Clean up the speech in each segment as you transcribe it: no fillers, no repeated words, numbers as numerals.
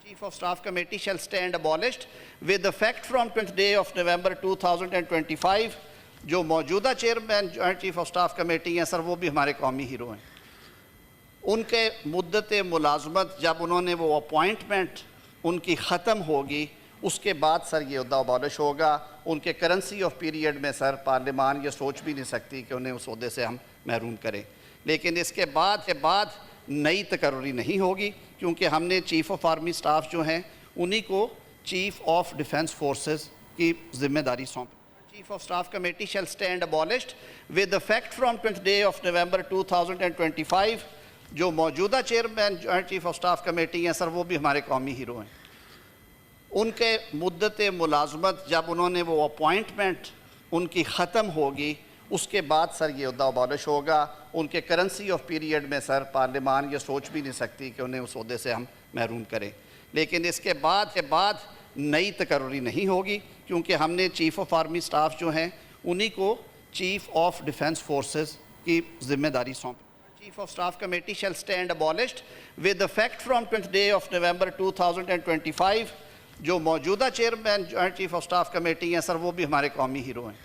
Chief of Staff Committee shall stand abolished with effect from 20th day of November 2025। जो मौजूदा chairman joint chief of staff committee हैं sir, वो भी हमारे कौमी हीरो हैं। उनके मुद्दत मुलाजमत जब उन्होंने वो अपॉइंटमेंट उनकी ख़त्म होगी, उसके बाद सर ये उहदा अबॉलिश होगा। उनके करेंसी ऑफ पीरियड में सर पार्लियामान ये सोच भी नहीं सकती कि उन्हें उस ओहदे से हम महरूम करें। लेकिन इसके बाद नई तकर्री नहीं होगी, क्योंकि हमने चीफ़ ऑफ आर्मी स्टाफ जो हैं उन्हीं को चीफ़ ऑफ डिफेंस फोर्सेस की जिम्मेदारी सौंपी। Chief of Staff Committee shall stand abolished with effect from 20th day of November 2025। जो मौजूदा chairman joint chief of staff committee हैं सर, वो भी हमारे कौमी हीरो हैं। उनके मुद्दत मुलाजमत जब उन्होंने वो अपॉइंटमेंट उनकी ख़त्म होगी, उसके बाद सर ये उहदा अबॉलिश होगा। उनके करेंसी ऑफ पीरियड में सर पार्लियामान ये सोच भी नहीं सकती कि उन्हें उस ओहदे से हम महरूम करें। लेकिन इसके बाद नई तकर्री नहीं होगी, क्योंकि हमने चीफ़ ऑफ आर्मी स्टाफ जो हैं उन्हीं को चीफ़ ऑफ डिफेंस फोर्सेस की जिम्मेदारी सौंपी। Chief of Staff Committee shall stand abolished with effect from 20th day of November 2025। जो मौजूदा chairman joint chief of staff committee हैं सर, वो भी हमारे कौमी हीरो हैं।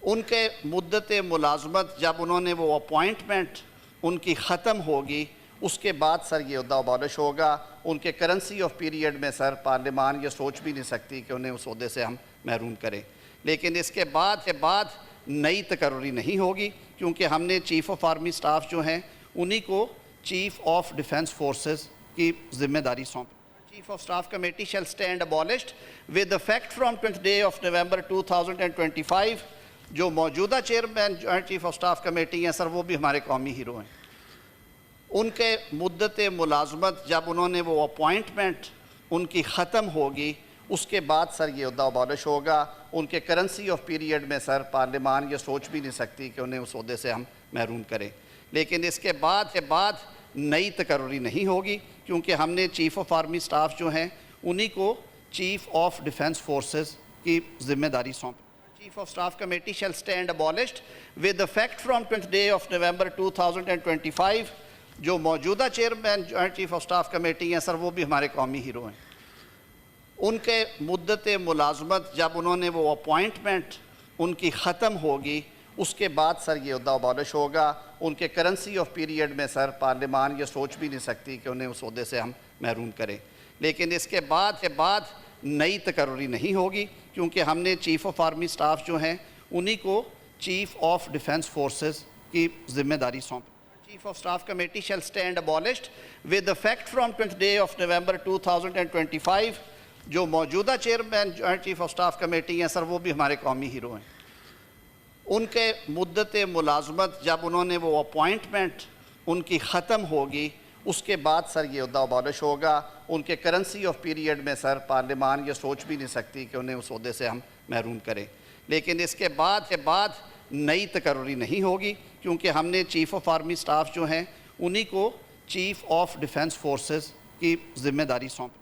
उनके मुद्दत मुलाजमत जब उन्होंने वो अपॉइंटमेंट उनकी ख़त्म होगी, उसके बाद सर ये उहदा अबॉलिश होगा। उनके करेंसी ऑफ पीरियड में सर पार्लियामान ये सोच भी नहीं सकती कि उन्हें उस ओहदे से हम महरूम करें। लेकिन इसके बाद नई तकर्री नहीं होगी, क्योंकि हमने चीफ़ ऑफ आर्मी स्टाफ जो हैं उन्हीं को चीफ़ ऑफ डिफेंस फोर्सेस की जिम्मेदारी सौंपी। Chief of Staff Committee shall stand abolished with effect from 20th day of November 2025। जो मौजूदा chairman joint chief of staff committee हैं सर, वो भी हमारे कौमी हीरो हैं। उनके मुद्दत मुलाजमत जब उन्होंने वो अपॉइंटमेंट उनकी ख़त्म होगी, उसके बाद सर ये उहदा अबॉलिश होगा। उनके करेंसी ऑफ पीरियड में सर पार्लियामान ये सोच भी नहीं सकती कि उन्हें उस ओहदे से हम महरूम करें। लेकिन इसके बाद नई तकर्री नहीं होगी, क्योंकि हमने चीफ़ ऑफ आर्मी स्टाफ जो हैं उन्हीं को चीफ़ ऑफ डिफेंस फोर्सेस की जिम्मेदारी सौंपी। Chief of Staff Committee shall stand abolished with effect from 20th day of November 2025। जो मौजूदा chairman joint chief of staff committee हैं सर, वो भी हमारे कौमी हीरो हैं। उनके मुद्दत मुलाजमत जब उन्होंने वो अपॉइंटमेंट उनकी ख़त्म होगी, उसके बाद सर ये उहदा अबॉलिश होगा। उनके करेंसी ऑफ पीरियड में सर पार्लियामान ये सोच भी नहीं सकती कि उन्हें उस ओहदे से हम महरूम करें। लेकिन इसके बाद नई तकर्री नहीं होगी, क्योंकि हमने चीफ़ ऑफ आर्मी स्टाफ जो हैं उन्हीं को चीफ़ ऑफ डिफेंस फोर्सेस की जिम्मेदारी सौंपी। Chief of Staff Committee shall stand abolished with effect from 20th day of November 2025। जो मौजूदा chairman joint chief of staff committee हैं सर, वो भी हमारे कौमी हीरो हैं। उनके मुद्दत मुलाजमत जब उन्होंने वो अपॉइंटमेंट उनकी ख़त्म होगी, उसके बाद सर ये उहदा अबॉलिश होगा। उनके करेंसी ऑफ पीरियड में सर पार्लियामान ये सोच भी नहीं सकती कि उन्हें उस ओहदे से हम महरूम करें। लेकिन इसके बाद नई तकर्री नहीं होगी, क्योंकि हमने चीफ़ ऑफ आर्मी स्टाफ जो हैं उन्हीं को चीफ़ ऑफ डिफेंस फोर्सेस की जिम्मेदारी सौंपी।